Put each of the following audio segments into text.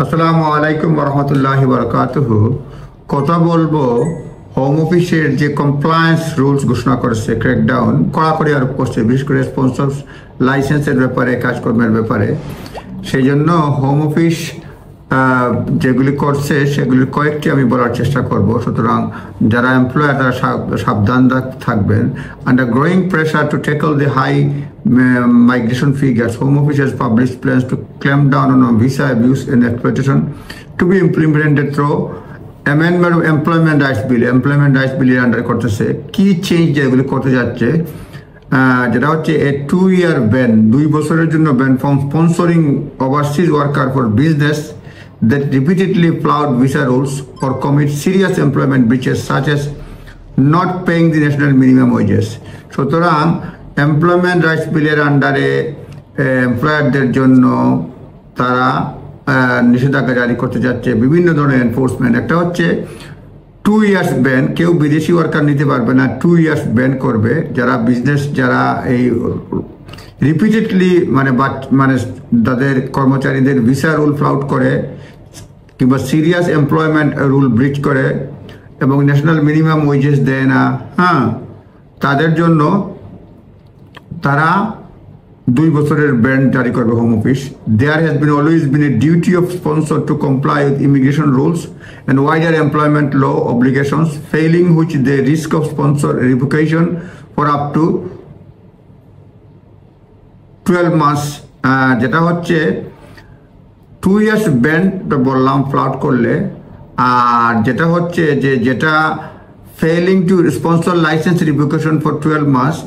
আসসালামু আলাইকুম ওরহমতুল্লাহি বারাকাতুহু। কথা বলবো হোম অফিসের যে কমপ্লায়েন্স রুলস ঘোষণা করেছে, ক্র্যাকডাউন কড়াকড়ি আরোপ করছে, বিশেষ করে স্পন্সর লাইসেন্সের ব্যাপারে, কাজকর্মের ব্যাপারে। সেই জন্য হোম অফিস যেগুলি করছে সেগুলির কয়েকটি আমি বলার চেষ্টা করব। সুতরাং যারা এমপ্লয়ার তারা সাবধান থাকবেন। Under growing pressure to tackle the high migration figures, Home Office has published plans to clamp down on visa abuse and exploitation to be implemented through amendment of Employment Rights Bill. Employment Rights Bill under করতেছে কি change যেগুলি করতে যাচ্ছে, যেটা হচ্ছে a 2-year ban, 2 বছরের জন্য ban from sponsoring overseas worker for business that repeatedly flout visa rules or commit serious employment breaches such as not paying the national minimum wages. সুতরাং এমপ্লয়মেন্ট রাইটস বিলের আন্ডারে এমপ্লয়ারদের জন্য তারা নিষেধাজ্ঞা জারি করতে যাচ্ছে, বিভিন্ন ধরনের এনফোর্সমেন্ট। একটা হচ্ছে 2 years ব্যান, কেউ বিদেশি ওয়ার্কার নিতে পারবে না, 2 years ব্যান করবে। যারা বিজনেস, যারা এই রিপিটেডলি মানে তাদের কর্মচারীদের ভিসা রুল ফ্লাউট করে কিংবা সিরিয়াস এমপ্লয়মেন্ট রুল ব্রিচ করে এবং ন্যাশনাল মিনিমাম ওয়েজেস দেয় না, তাদের জন্য তারা 2 বছরের ব্যান জারি করবে home office. There has always been a duty of sponsor to comply with immigration rules and wider employment law obligations, failing which the risk of sponsor revocation for up to 12 months, যেটা হচ্ছে 2 years ban বললাম ফ্লাউট করলে। আর যেটা হচ্ছে যেটা failing to sponsor license revocation for 12 months.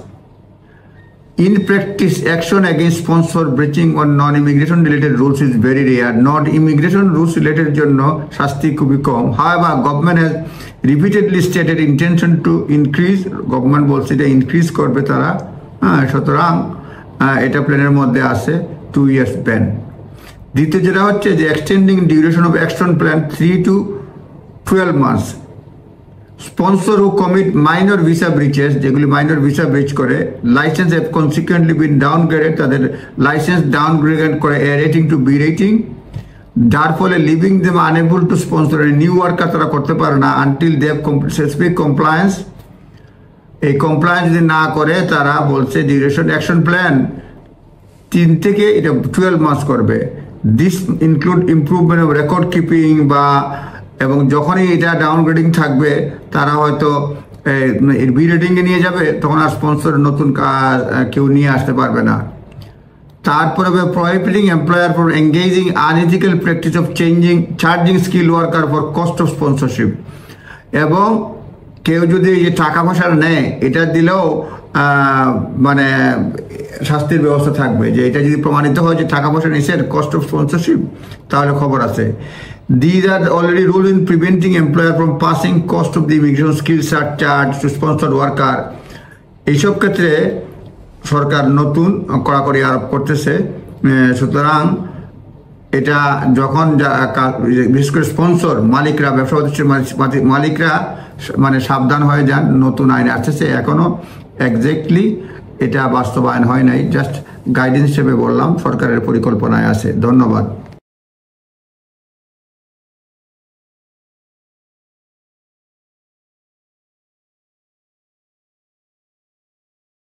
In practice, action against sponsor breaching on non-immigration related rules is very rare. Non-immigration rules related জন্য শাস্তি খুবই কম। However, government has repeatedly stated intention to increase, government বলছে এটা increase করবে তারা। সুতরাং এটা প্ল্যানের মধ্যে আছে 2 years ব্যান। দ্বিতীয় যেটা হচ্ছে যে extending duration of action plan 3 to 12 months. Sponsor who commit minor visa breaches, যেগুলি মাইনর ভিসা ব্রিচ করে, licence have consequently been downgraded, তাদের লাইসেন্স ডাউনগ্রেড করে A rating to B rating, যার ফলে living them unable to sponsor a new worker তারা করতে পারে না until they have specific compliance। এই কমপ্লায়েন্স যদি না করে তারা বলছে ডিউরেশন অ্যাকশন প্ল্যান 3 থেকে এটা 12 মাস করবে। This include improvement of record keeping এবং যখনই এটা ডাউনগ্রেডিং থাকবে তারা হয়তো বি রেটিংয়ে নিয়ে যাবে, তখন আর স্পন্সর নতুন কেউ নিয়ে আসতে পারবে না। তারপরে প্রহিবিটিং employer for engaging unethical practice of charging skill worker for cost of sponsorship. এবং কেউ যদি যে টাকা পয়সা নেয় এটা দিলেও মানে শাস্তির ব্যবস্থা থাকবে, যে এটা যদি প্রমাণিত হয় যে টাকা পয়সা নিচ্ছে কস্ট অফ স্পন্সরশিপ, তাহলে খবর আছে। These are already rules in preventing employer from passing cost of the immigration skill surcharge to sponsored worker. এইসব ক্ষেত্রে সরকার নতুন কড়াকড়ি আরোপ করতেছে। সুতরাং এটা যখন বিশেষ করে স্পন্সর মালিকরা, ব্যবসা প্রতিষ্ঠানের মালিকরা মানে সাবধান হয়ে যান, নতুন আইন আসতেছে, এখনো এক্স্যাক্টলি এটা বাস্তবায়ন হয় নাই, জাস্ট গাইডেন্স হিসেবে বললাম, সরকারের পরিকল্পনায় আছে। ধন্যবাদ।